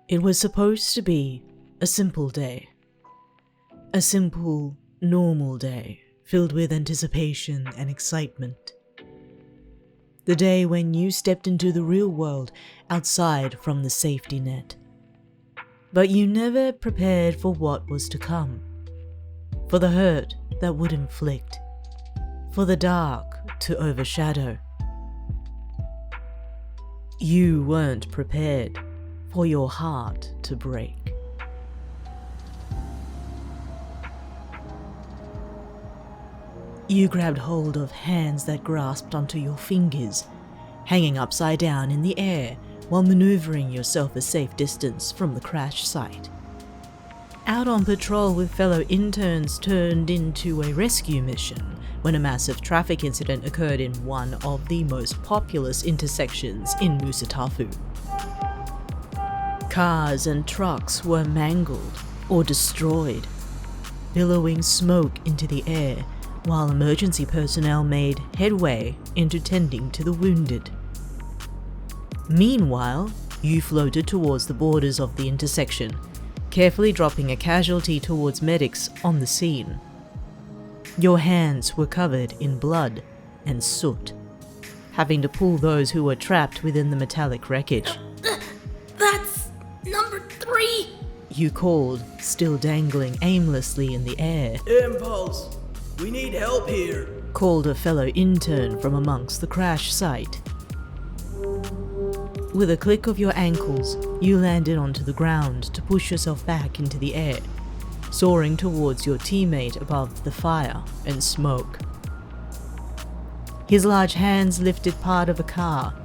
It was supposed to be a simple day. A simple, normal day filled with anticipation and excitement. The day when you stepped into the real world outside from the safety net. But you never prepared for what was to come. For the hurt that would inflict. For the dark to overshadow. You weren't prepared for your heart to break. You grabbed hold of hands that grasped onto your fingers, hanging upside down in the air while maneuvering yourself a safe distance from the crash site. Out on patrol with fellow interns turned into a rescue mission when a massive traffic incident occurred in one of the most populous intersections in Musatafu. Cars and trucks were mangled or destroyed, billowing smoke into the air while emergency personnel made headway into tending to the wounded. Meanwhile, you floated towards the borders of the intersection, carefully dropping a casualty towards medics on the scene. Your hands were covered in blood and soot, having to pull those who were trapped within the metallic wreckage. That's number 3! You called, still dangling aimlessly in the air. Impulse! We need help here! Called a fellow intern from amongst the crash site. With a click of your ankles, you landed onto the ground to push yourself back into the air, soaring towards your teammate above the fire and smoke. His large hands lifted part of a car,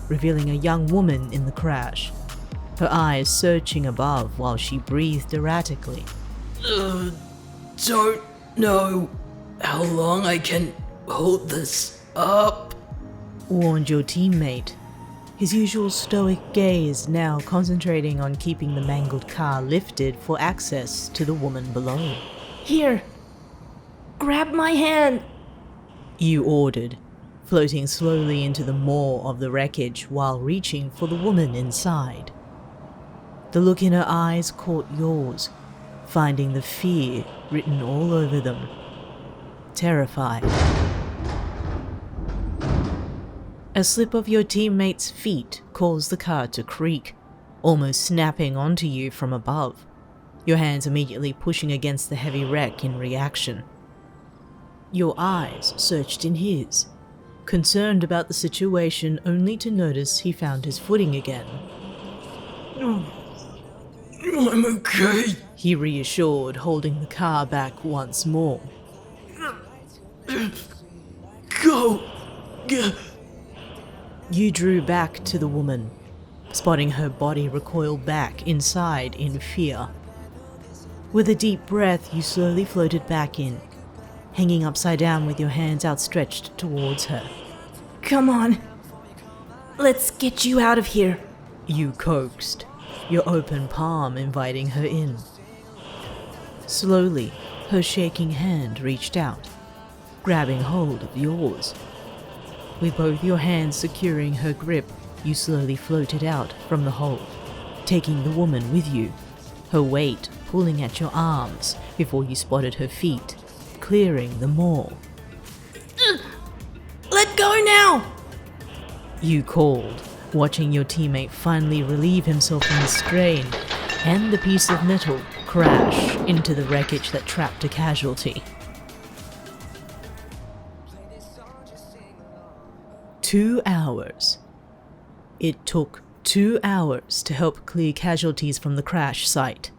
revealing a young woman in the crash, her eyes searching above while she breathed erratically. Don't know how long I can hold this up, warned your teammate, his usual stoic gaze now concentrating on keeping the mangled car lifted for access to the woman below. Here! Grab my hand! You ordered, floating slowly into the maw of the wreckage while reaching for the woman inside. The look in her eyes caught yours, finding the fear written all over them. Terrified. A slip of your teammate's feet caused the car to creak, almost snapping onto you from above, your hands immediately pushing against the heavy wreck in reaction. Your eyes searched in his, concerned about the situation only to notice he found his footing again. I'm okay, he reassured, holding the car back once more. Go! You drew back to the woman, spotting her body recoil back inside in fear. With a deep breath, you slowly floated back in, hanging upside down with your hands outstretched towards her. Come on. Let's get you out of here. You coaxed, your open palm inviting her in. Slowly, her shaking hand reached out, grabbing hold of yours. With both your hands securing her grip, you slowly floated out from the hold, taking the woman with you, her weight pulling at your arms before you spotted her feet, clearing the maw. Let go now! You called, watching your teammate finally relieve himself from the strain and the piece of metal crash into the wreckage that trapped a casualty. 2 hours. It took 2 hours to help clear casualties from the crash site.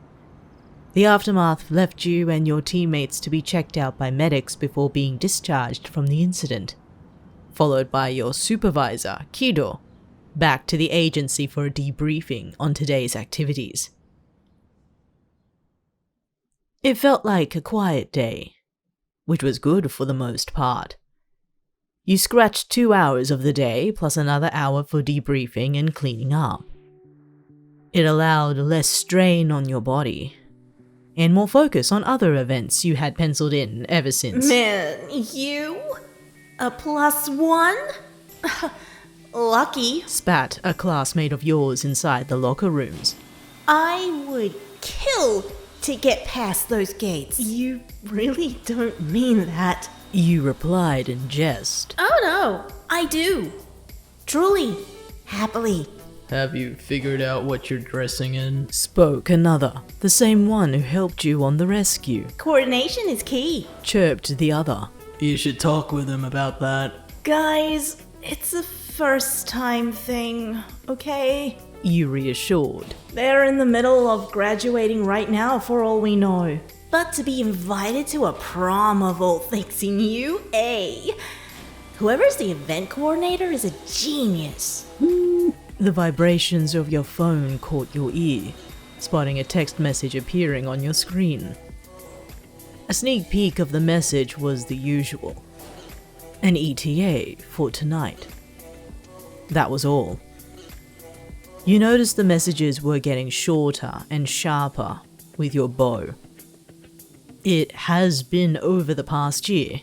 The aftermath left you and your teammates to be checked out by medics before being discharged from the incident, followed by your supervisor, Kido, back to the agency for a debriefing on today's activities. It felt like a quiet day, which was good for the most part. You scratched 2 hours of the day plus another hour for debriefing and cleaning up. It allowed less strain on your body, and more focus on other events you had penciled in ever since. Man, you? A +1? Lucky. Spat a classmate of yours inside the locker rooms. I would kill to get past those gates. You really don't mean that, you replied in jest. Oh no, I do. Truly, happily. Have you figured out what you're dressing in? Spoke another, the same one who helped you on the rescue. Coordination is key. Chirped the other. You should talk with him about that. Guys, it's a first time thing, okay? You reassured. They're in the middle of graduating right now for all we know. But to be invited to a prom of all things in UA, whoever's the event coordinator is a genius. The vibrations of your phone caught your ear, spotting a text message appearing on your screen. A sneak peek of the message was the usual. An ETA for tonight. That was all. You noticed the messages were getting shorter and sharper with your bow. It has been over the past year.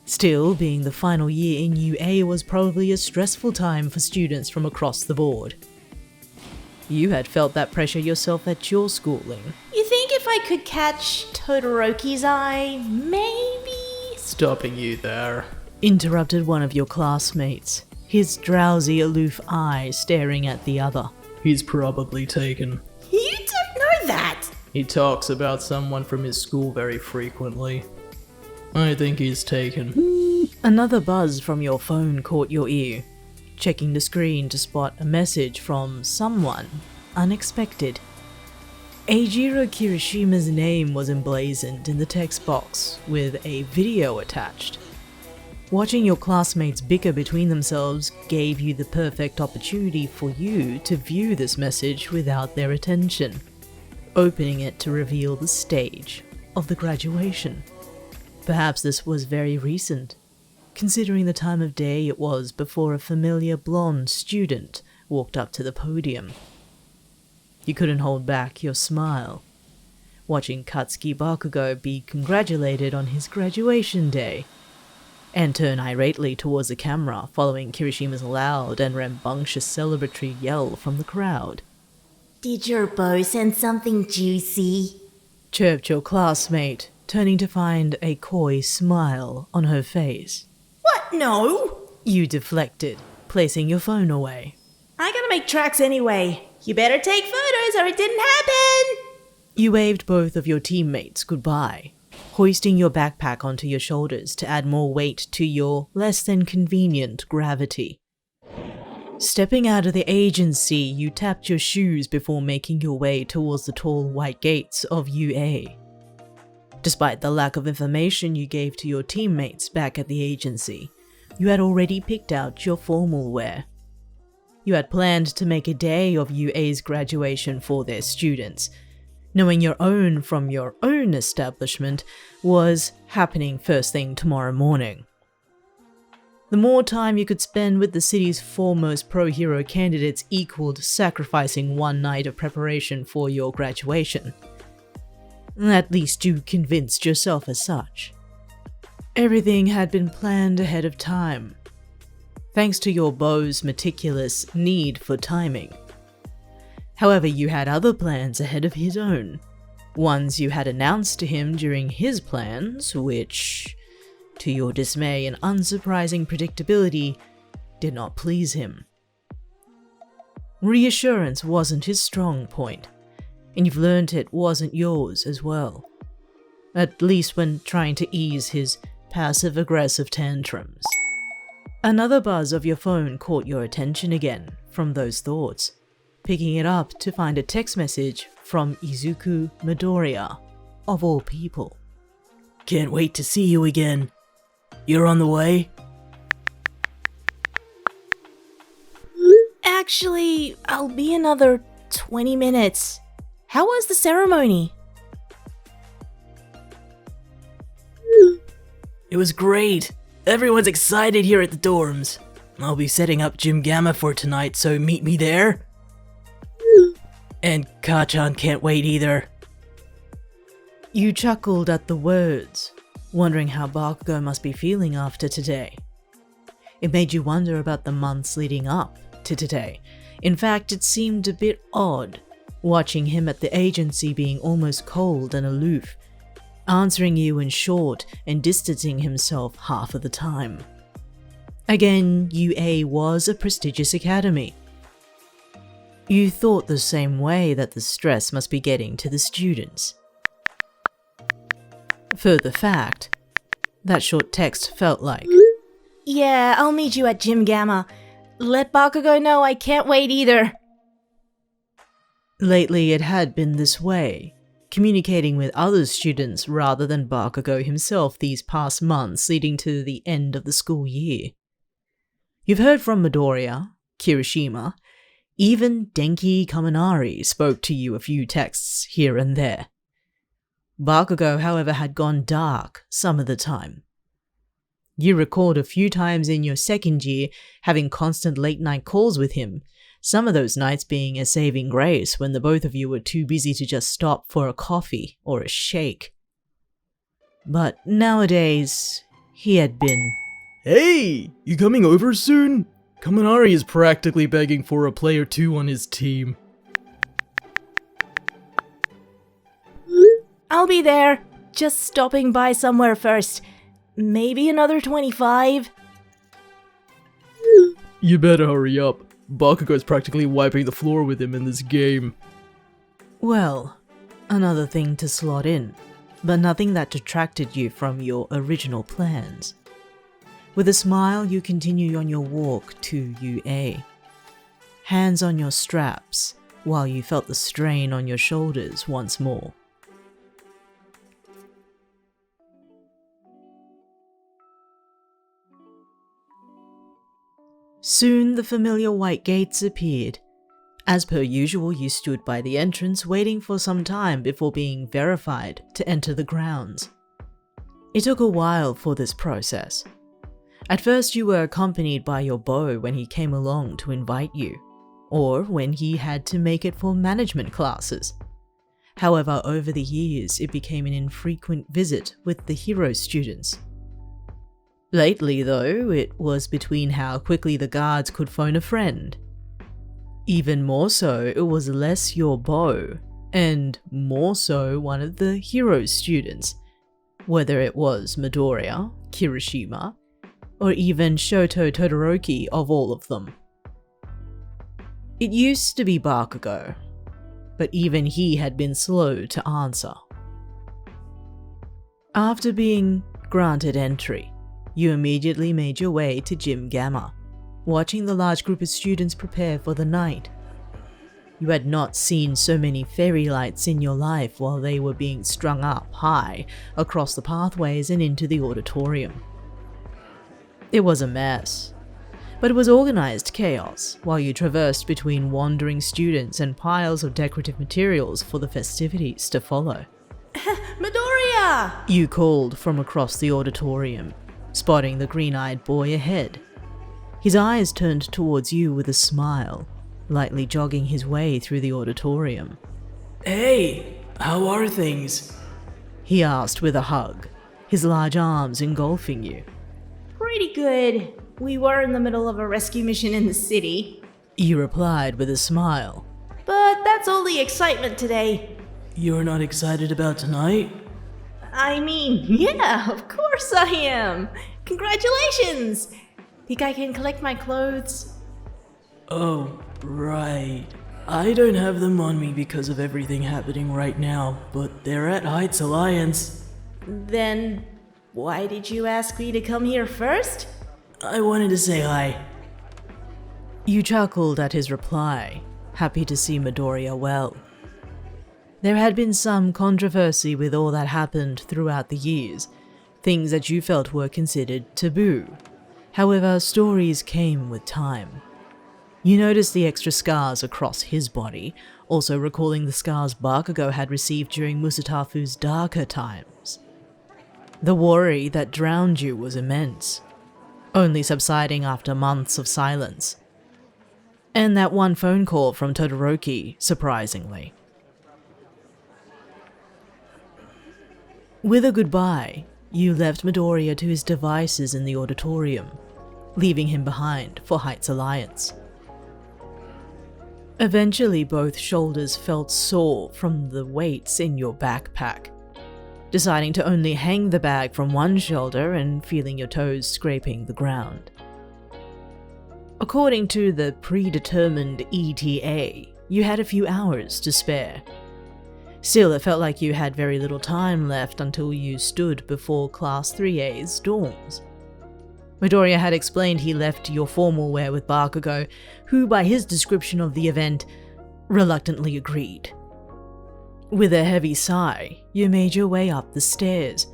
Still, being the final year in UA was probably a stressful time for students from across the board. You had felt that pressure yourself at your schooling. You think if I could catch Todoroki's eye, maybe? Stopping you there. Interrupted one of your classmates, his drowsy, aloof eye staring at the other. He's probably taken. You don't know that! He talks about someone from his school very frequently. I think he's taken. Another buzz from your phone caught your ear, checking the screen to spot a message from someone unexpected. Eijiro Kirishima's name was emblazoned in the text box with a video attached. Watching your classmates bicker between themselves gave you the perfect opportunity for you to view this message without their attention, opening it to reveal the stage of the graduation. Perhaps this was very recent, considering the time of day it was before a familiar blonde student walked up to the podium. You couldn't hold back your smile, watching Katsuki Bakugou be congratulated on his graduation day, and turn irately towards the camera following Kirishima's loud and rambunctious celebratory yell from the crowd. Did your beau send something juicy? Chirped your classmate, turning to find a coy smile on her face. What? No! You deflected, placing your phone away. I gotta make tracks anyway. You better take photos or it didn't happen! You waved both of your teammates goodbye, hoisting your backpack onto your shoulders to add more weight to your less than convenient gravity. Stepping out of the agency, you tapped your shoes before making your way towards the tall white gates of UA. Despite the lack of information you gave to your teammates back at the agency, you had already picked out your formal wear. You had planned to make a day of UA's graduation for their students, knowing your own from your own establishment was happening first thing tomorrow morning. The more time you could spend with the city's foremost pro-hero candidates equaled sacrificing one night of preparation for your graduation. At least you convinced yourself as such. Everything had been planned ahead of time, thanks to your beau's meticulous need for timing. However, you had other plans ahead of his own, ones you had announced to him during his plans, which, to your dismay and unsurprising predictability, did not please him. Reassurance wasn't his strong point, and you've learned it wasn't yours as well, at least when trying to ease his passive-aggressive tantrums. Another buzz of your phone caught your attention again from those thoughts, picking it up to find a text message from Izuku Midoriya, of all people. Can't wait to see you again. You're on the way? Actually, I'll be another 20 minutes. How was the ceremony? It was great. Everyone's excited here at the dorms. I'll be setting up Gym Gamma for tonight, so meet me there. And Ka-chan can't wait either. You chuckled at the words, wondering how Bakugou must be feeling after today. It made you wonder about the months leading up to today. In fact, it seemed a bit odd watching him at the agency being almost cold and aloof, answering you in short and distancing himself half of the time. Again, UA was a prestigious academy. You thought the same way that the stress must be getting to the students. Further fact, that short text felt like, Yeah, I'll meet you at Gym Gamma. Let Bakugou know I can't wait either. lately it had been this way, communicating with other students rather than Bakugou himself these past months leading to the end of the school year. You've heard from Midoriya, Kirishima, even Denki Kaminari spoke to you a few texts here and there. Bakugou, however, had gone dark some of the time. You recalled a few times in your second year having constant late-night calls with him, some of those nights being a saving grace when the both of you were too busy to just stop for a coffee or a shake. But nowadays, he had been... Hey, you coming over soon? Kaminari is practically begging for a player 2 on his team. I'll be there. Just stopping by somewhere first. Maybe another 25? You better hurry up. Bakugou's practically wiping the floor with him in this game. Well, another thing to slot in, but nothing that detracted you from your original plans. With a smile, you continue on your walk to UA. Hands on your straps, while you felt the strain on your shoulders once more. Soon the familiar white gates appeared. As per usual, you stood by the entrance waiting for some time before being verified to enter the grounds. It took a while for this process. At first you were accompanied by your beau when he came along to invite you, or when he had to make it for management classes. However, over the years it became an infrequent visit with the hero students. Lately though, it was between how quickly the guards could phone a friend. Even more so, it was less your beau, and more so one of the hero students, whether it was Midoriya, Kirishima, or even Shoto Todoroki of all of them. It used to be Bakugou, but even he had been slow to answer. After being granted entry, you immediately made your way to Gym Gamma, watching the large group of students prepare for the night. You had not seen so many fairy lights in your life while they were being strung up high across the pathways and into the auditorium. It was a mess, but it was organized chaos while you traversed between wandering students and piles of decorative materials for the festivities to follow. Midoriya! You called from across the auditorium, spotting the green-eyed boy ahead. His eyes turned towards you with a smile, lightly jogging his way through the auditorium. Hey, how are things? He asked with a hug, his large arms engulfing you. Pretty good. We were in the middle of a rescue mission in the city. You replied with a smile. But that's all the excitement today. You're not excited about tonight? I mean, yeah, of course I am. Congratulations! Think I can collect my clothes? Oh, right. I don't have them on me because of everything happening right now, but they're at Heights Alliance. Then why did you ask me to come here first? I wanted to say hi. You chuckled at his reply, happy to see Midoriya well. There had been some controversy with all that happened throughout the years, things that you felt were considered taboo. However, stories came with time. You noticed the extra scars across his body, also recalling the scars Bakugou had received during Musatafu's darker times. The worry that drowned you was immense, only subsiding after months of silence. And that one phone call from Todoroki, surprisingly. With a goodbye, you left Midoriya to his devices in the auditorium, leaving him behind for Heights Alliance. Eventually, both shoulders felt sore from the weights in your backpack. Deciding to only hang the bag from one shoulder and feeling your toes scraping the ground. According to the predetermined ETA, you had a few hours to spare. Still, it felt like you had very little time left until you stood before Class 3A's dorms. Midoriya had explained he left your formal wear with Bakugou, who by his description of the event, reluctantly agreed. With a heavy sigh, you made your way up the stairs,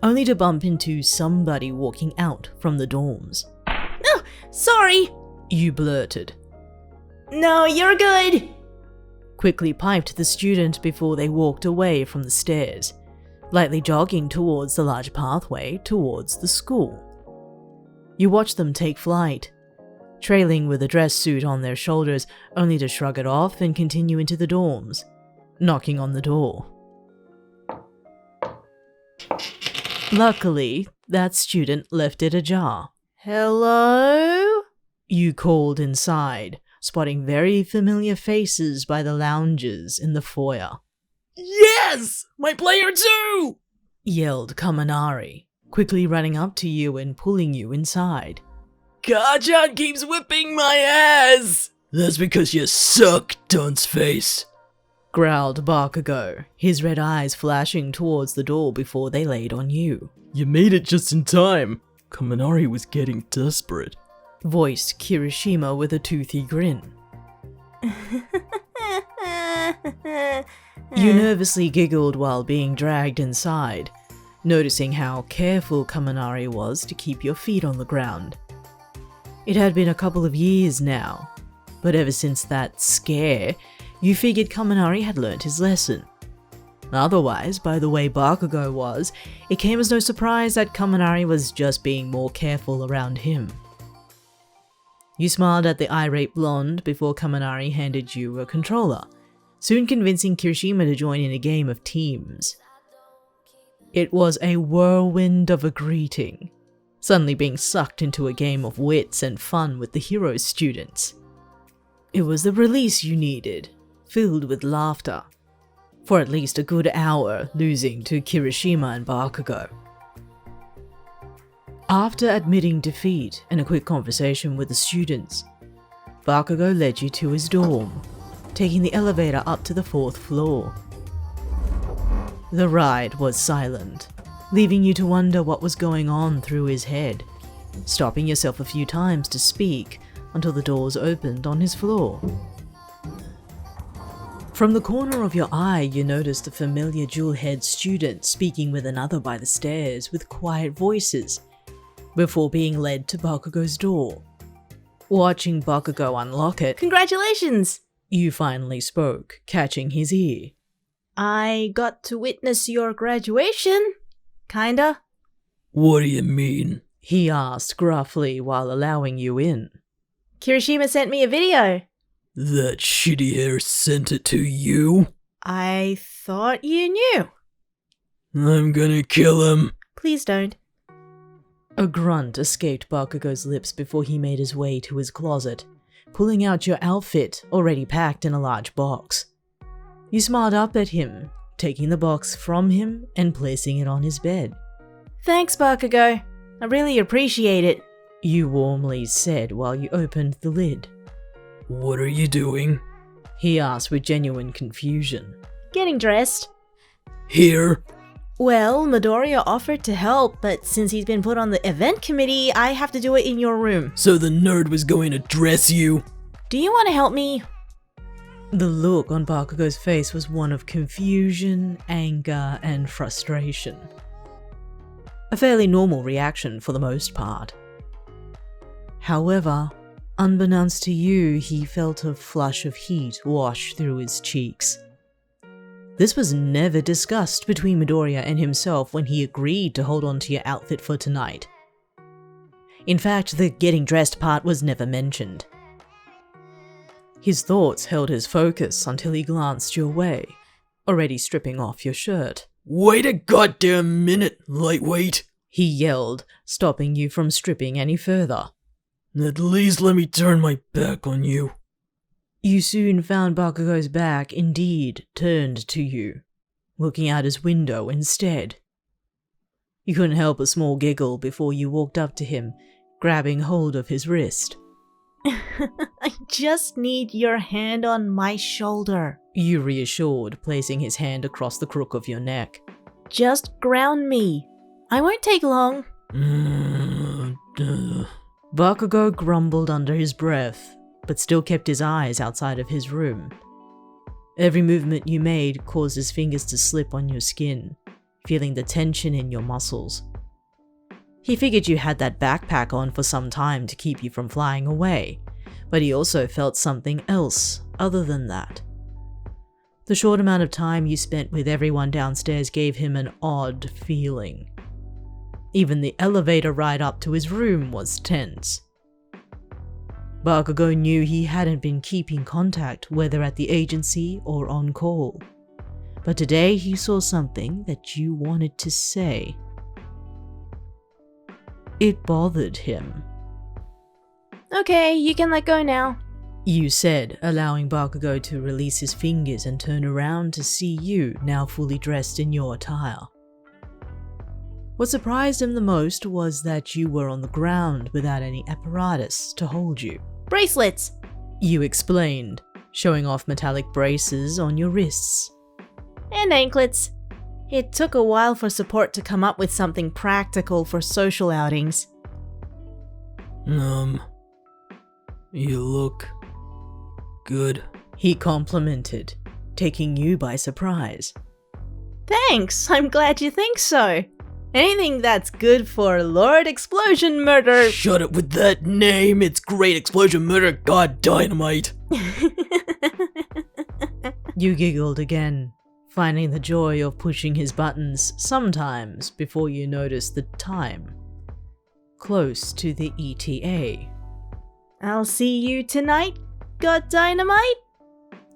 only to bump into somebody walking out from the dorms. No, sorry! You blurted. No, you're good! Quickly piped the student before they walked away from the stairs, lightly jogging towards the large pathway towards the school. You watched them take flight, trailing with a dress suit on their shoulders, only to shrug it off and continue into the dorms, knocking on the door. Luckily, that student left it ajar. Hello? You called inside, spotting very familiar faces by the loungers in the foyer. Yes! My player too! Yelled Kaminari, quickly running up to you and pulling you inside. Kachan keeps whipping my ass! That's because you suck, dunce face. Growled Bakugou, his red eyes flashing towards the door before they laid on you. You made it just in time. Kaminari was getting desperate. Voiced Kirishima with a toothy grin. You nervously giggled while being dragged inside, noticing how careful Kaminari was to keep your feet on the ground. It had been a couple of years now, but ever since that scare, you figured Kaminari had learnt his lesson. Otherwise, by the way Bakugou was, it came as no surprise that Kaminari was just being more careful around him. You smiled at the irate blonde before Kaminari handed you a controller, soon convincing Kirishima to join in a game of teams. It was a whirlwind of a greeting, suddenly being sucked into a game of wits and fun with the hero students. It was the release you needed, filled with laughter, for at least a good hour losing to Kirishima and Bakugou. After admitting defeat and a quick conversation with the students, Bakugou led you to his dorm, taking the elevator up to the 4th floor. The ride was silent, leaving you to wonder what was going on through his head, stopping yourself a few times to speak until the doors opened on his floor. From the corner of your eye, you noticed a familiar jewel-haired student speaking with another by the stairs with quiet voices, before being led to Bakugou's door. Watching Bakugou unlock it, Congratulations! You finally spoke, catching his ear. I got to witness your graduation. Kinda. What do you mean? He asked gruffly while allowing you in. Kirishima sent me a video. That shitty hair sent it to you? I thought you knew. I'm gonna kill him. Please don't. A grunt escaped Bakugou's lips before he made his way to his closet, pulling out your outfit already packed in a large box. You smiled up at him, taking the box from him and placing it on his bed. Thanks, Bakugou. I really appreciate it. You warmly said while you opened the lid. What are you doing? He asked with genuine confusion. Getting dressed. Here? Well, Midoriya offered to help, but since he's been put on the event committee, I have to do it in your room. So the nerd was going to dress you? Do you want to help me? The look on Bakugou's face was one of confusion, anger, and frustration. A fairly normal reaction for the most part. However, unbeknownst to you, he felt a flush of heat wash through his cheeks. This was never discussed between Midoriya and himself when he agreed to hold on to your outfit for tonight. In fact, the getting dressed part was never mentioned. His thoughts held his focus until he glanced your way, already stripping off your shirt. Wait a goddamn minute, lightweight! He yelled, stopping you from stripping any further. At least let me turn my back on you. You soon found Bakugou's back indeed turned to you, looking out his window instead. You couldn't help a small giggle before you walked up to him, grabbing hold of his wrist. I just need your hand on my shoulder. You reassured, placing his hand across the crook of your neck. Just ground me. I won't take long. Bakugou grumbled under his breath, but still kept his eyes outside of his room. Every movement you made caused his fingers to slip on your skin, feeling the tension in your muscles. He figured you had that backpack on for some time to keep you from flying away, but he also felt something else other than that. The short amount of time you spent with everyone downstairs gave him an odd feeling. Even the elevator ride up to his room was tense. Bakugou knew he hadn't been keeping contact, whether at the agency or on call. But today he saw something that you wanted to say. It bothered him. Okay, you can let go now. You said, allowing Bakugou to release his fingers and turn around to see you now fully dressed in your attire. What surprised him the most was that you were on the ground without any apparatus to hold you. Bracelets! You explained, showing off metallic braces on your wrists. And anklets. It took a while for support to come up with something practical for social outings. You look good. He complimented, taking you by surprise. Thanks, I'm glad you think so. Anything that's good for Lord Explosion Murder. Shut it with that name, it's Great Explosion Murder God Dynamite. You giggled again, finding the joy of pushing his buttons sometimes before you noticed the time. Close to the ETA. I'll see you tonight, God Dynamite?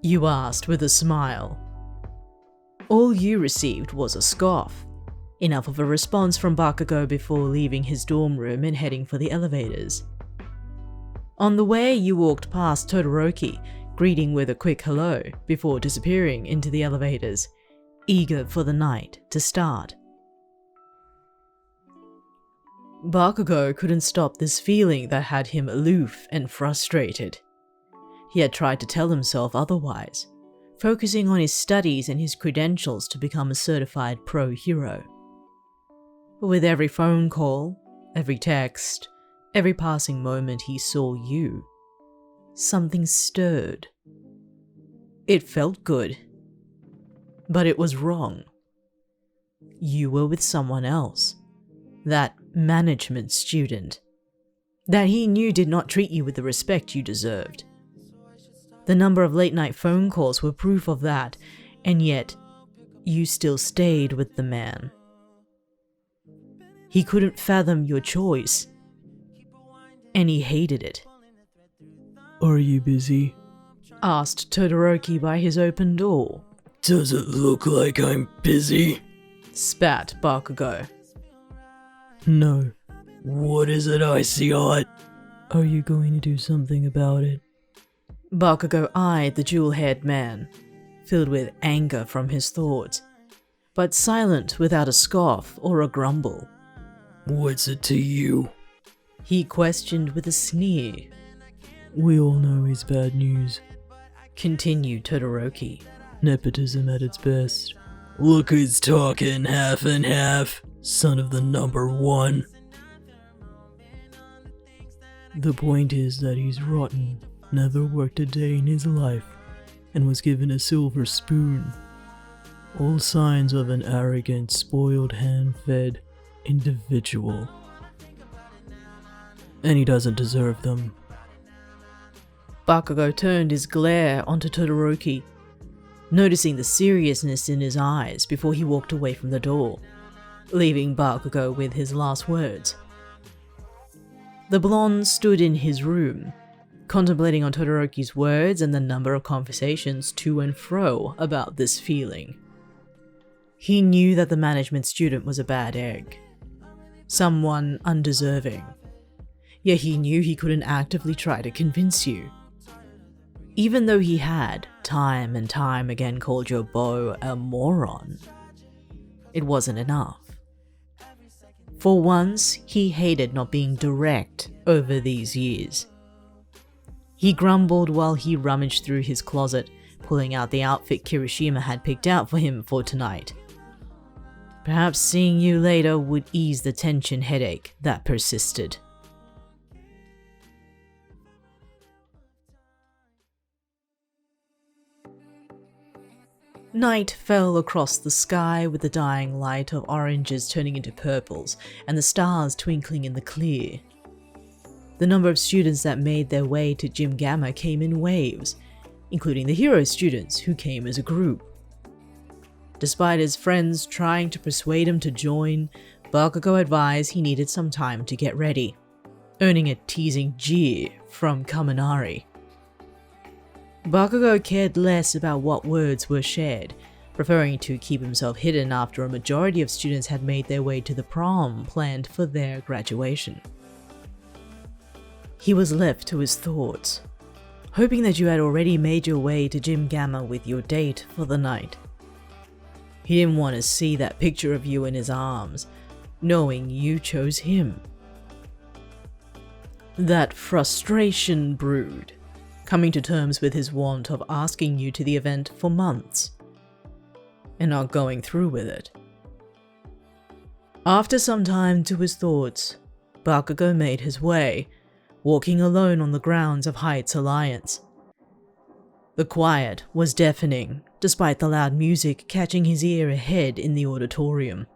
You asked with a smile. All you received was a scoff. Enough of a response from Bakugou before leaving his dorm room and heading for the elevators. On the way, you walked past Todoroki, greeting with a quick hello before disappearing into the elevators, eager for the night to start. Bakugou couldn't stop this feeling that had him aloof and frustrated. He had tried to tell himself otherwise, focusing on his studies and his credentials to become a certified pro hero. But with every phone call, every text, every passing moment he saw you, something stirred. It felt good, but it was wrong. You were with someone else, that management student, that he knew did not treat you with the respect you deserved. The number of late-night phone calls were proof of that, and yet you still stayed with the man. He couldn't fathom your choice, and he hated it. Are you busy? Asked Todoroki by his open door. Does it look like I'm busy? Spat Bakugou. No. What is it I see on? Are you going to do something about it? Bakugou eyed the jewel-haired man, filled with anger from his thoughts, but silent without a scoff or a grumble. What's it to you? He questioned with a sneer. We all know he's bad news. Continued Todoroki. Nepotism at its best. Look who's talking half and half. Son of the number one. The point is that he's rotten, never worked a day in his life, and was given a silver spoon. All signs of an arrogant, spoiled, hand-fed individual. And he doesn't deserve them. Bakugou turned his glare onto Todoroki, noticing the seriousness in his eyes before he walked away from the door, leaving Bakugou with his last words. The blonde stood in his room, contemplating on Todoroki's words and the number of conversations to and fro about this feeling. He knew that the management student was a bad egg, someone undeserving, yet he knew he couldn't actively try to convince you. Even though he had, time and time again, called your beau a moron, it wasn't enough. For once, he hated not being direct over these years. He grumbled while he rummaged through his closet, pulling out the outfit Kirishima had picked out for him for tonight. Perhaps seeing you later would ease the tension headache that persisted. Night fell across the sky with the dying light of oranges turning into purples and the stars twinkling in the clear. The number of students that made their way to Gym Gamma came in waves, including the hero students who came as a group. Despite his friends trying to persuade him to join, Bakugou advised he needed some time to get ready, earning a teasing jeer from Kaminari. Bakugou cared less about what words were shared, preferring to keep himself hidden after a majority of students had made their way to the prom planned for their graduation. He was left to his thoughts, hoping that you had already made your way to Gym Gamma with your date for the night. He didn't want to see that picture of you in his arms, knowing you chose him. That frustration brewed, coming to terms with his want of asking you to the event for months, and not going through with it. After some time to his thoughts, Bakugou made his way, walking alone on the grounds of Heights Alliance. The quiet was deafening, despite the loud music catching his ear ahead in the auditorium.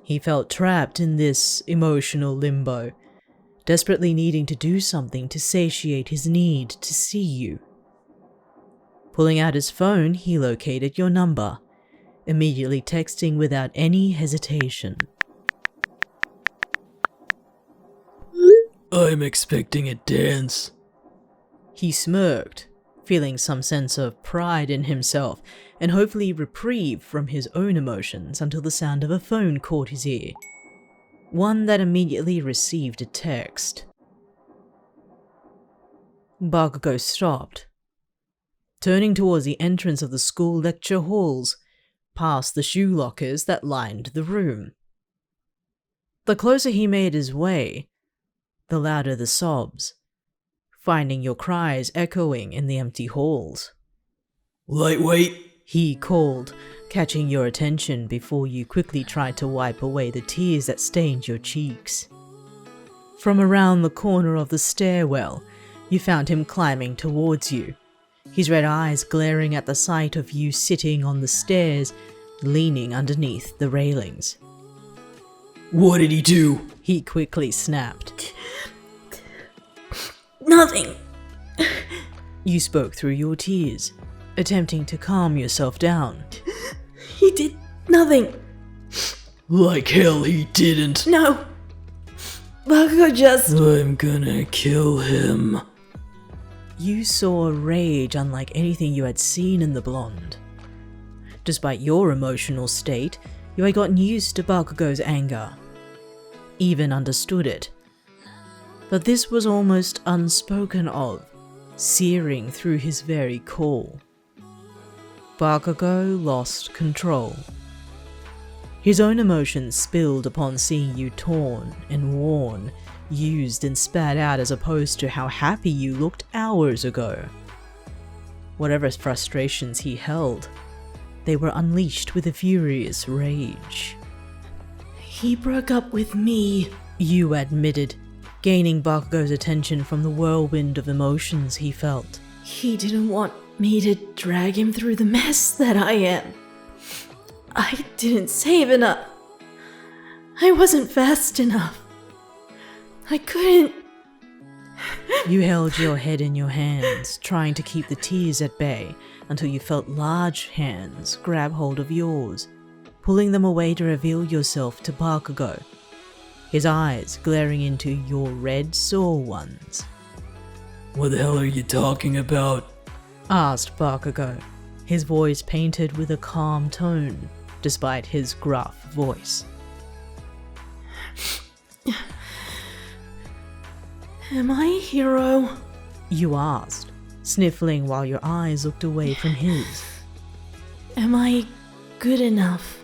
He felt trapped in this emotional limbo, desperately needing to do something to satiate his need to see you. Pulling out his phone, he located your number, immediately texting without any hesitation. I'm expecting a dance. He smirked, feeling some sense of pride in himself and hopefully reprieve from his own emotions until the sound of a phone caught his ear. One that immediately received a text. Bakugou stopped, turning towards the entrance of the school lecture halls, past the shoe lockers that lined the room. The closer he made his way, the louder the sobs, finding your cries echoing in the empty halls. Lightweight, he called, catching your attention before you quickly tried to wipe away the tears that stained your cheeks. From around the corner of the stairwell, you found him climbing towards you, his red eyes glaring at the sight of you sitting on the stairs, leaning underneath the railings. What did he do? He quickly snapped. Nothing. You spoke through your tears, attempting to calm yourself down. He did nothing. Like hell he didn't. No. Bakugou just... I'm gonna kill him. You saw a rage unlike anything you had seen in the blonde. Despite your emotional state, you had gotten used to Bakugou's anger, even understood it. But this was almost unspoken of, searing through his very core. Bakugou lost control. His own emotions spilled upon seeing you torn and worn, used and spat out as opposed to how happy you looked hours ago. Whatever frustrations he held, they were unleashed with a furious rage. He broke up with me, you admitted, gaining Bakugou's attention from the whirlwind of emotions he felt. He didn't want me to drag him through the mess that I am. I didn't save enough. I wasn't fast enough. I couldn't. You held your head in your hands, trying to keep the tears at bay, until you felt large hands grab hold of yours, pulling them away to reveal yourself to Bakugou, his eyes glaring into your red sore ones. What the hell are you talking about? Asked Bakugou, his voice painted with a calm tone, despite his gruff voice. Am I a hero? You asked, sniffling while your eyes looked away from his. Am I good enough?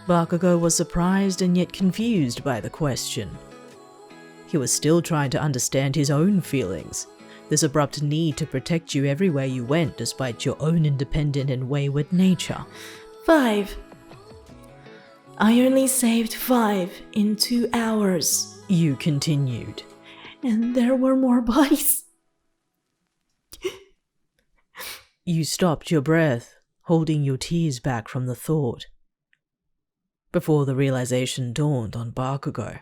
Bakugou was surprised and yet confused by the question. He was still trying to understand his own feelings, this abrupt need to protect you everywhere you went despite your own independent and wayward nature. 5. I only saved 5 in 2 hours. You continued. And there were more bodies. You stopped your breath, holding your tears back from the thought, before the realization dawned on Bakugou.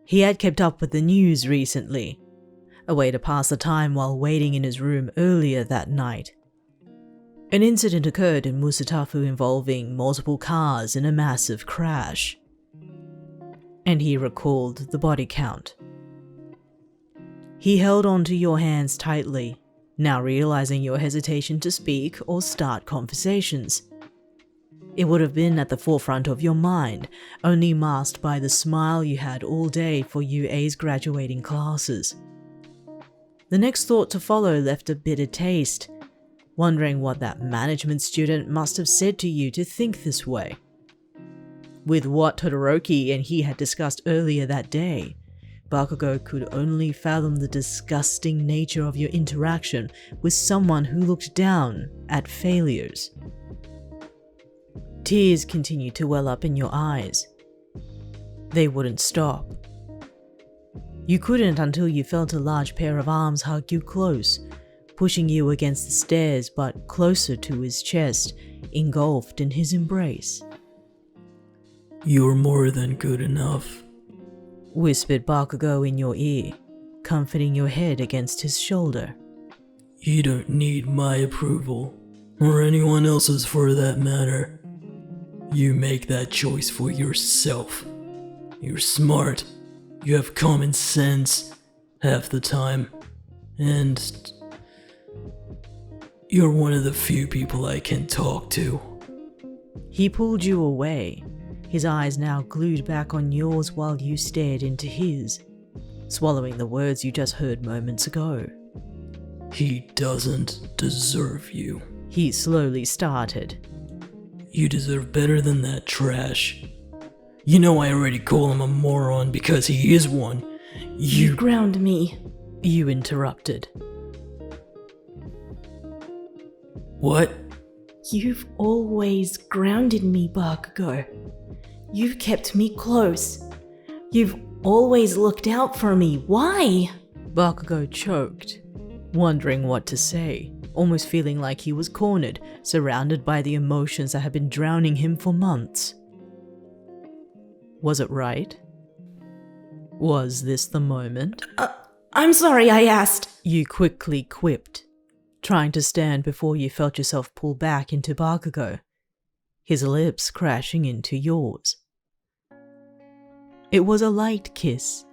He had kept up with the news recently, a way to pass the time while waiting in his room earlier that night. An incident occurred in Musutafu involving multiple cars in a massive crash, and he recalled the body count. He held onto your hands tightly, now realizing your hesitation to speak or start conversations. It would have been at the forefront of your mind, only masked by the smile you had all day for UA's graduating classes. The next thought to follow left a bitter taste, wondering what that management student must have said to you to think this way. With what Todoroki and he had discussed earlier that day, Bakugou could only fathom the disgusting nature of your interaction with someone who looked down at failures. Tears continued to well up in your eyes. They wouldn't stop. You couldn't until you felt a large pair of arms hug you close, pushing you against the stairs but closer to his chest, engulfed in his embrace. You're more than good enough, whispered Bakugou in your ear, comforting your head against his shoulder. You don't need my approval, or anyone else's for that matter. You make that choice for yourself. You're smart, you have common sense half the time, and you're one of the few people I can talk to. He pulled you away, his eyes now glued back on yours while you stared into his, swallowing the words you just heard moments ago. He doesn't deserve you. He slowly started. You deserve better than that trash. You know I already call him a moron because he is one. You ground me. You interrupted. What? You've always grounded me, Bakugou. You've kept me close. You've always looked out for me. Why? Bakugou choked, wondering what to say, almost feeling like he was cornered, surrounded by the emotions that had been drowning him for months. Was it right? Was this the moment? I'm sorry I asked. You quickly quipped, trying to stand before you felt yourself pull back into Bakugou, his lips crashing into yours. It was a light kiss,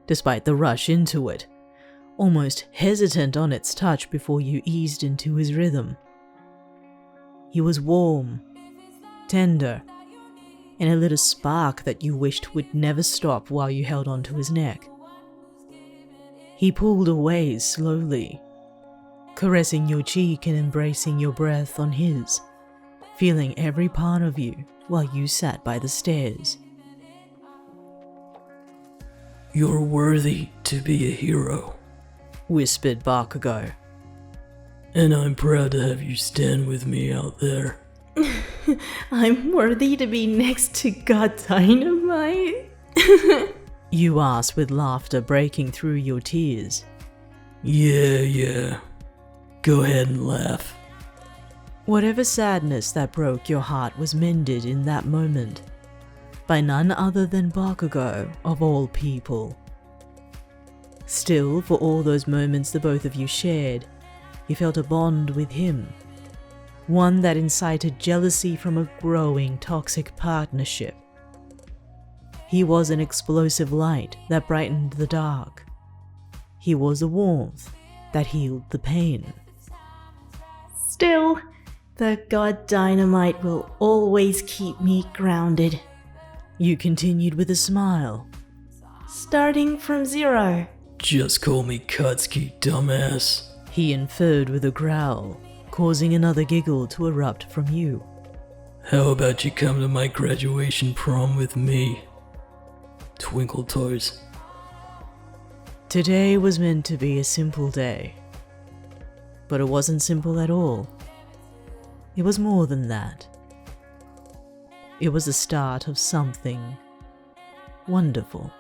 despite the rush into it, almost hesitant on its touch before you eased into his rhythm. He was warm, tender, and it lit a spark that you wished would never stop while you held onto his neck. He pulled away slowly, caressing your cheek and embracing your breath on his, feeling every part of you while you sat by the stairs. You're worthy to be a hero, whispered Bakugou. And I'm proud to have you stand with me out there. I'm worthy to be next to God Dynamite? You asked with laughter breaking through your tears. Yeah. Go ahead and laugh. Whatever sadness that broke your heart was mended in that moment, by none other than Bakugou of all people. Still, for all those moments the both of you shared, you felt a bond with him, one that incited jealousy from a growing toxic partnership. He was an explosive light that brightened the dark. He was a warmth that healed the pain. Still, the God Dynamite will always keep me grounded. You continued with a smile. Starting from 0, Just call me Katsuki, dumbass. He inferred with a growl, causing another giggle to erupt from you. How about you come to my graduation prom with me? Twinkle toes. Today was meant to be a simple day. But it wasn't simple at all. It was more than that. It was the start of something wonderful.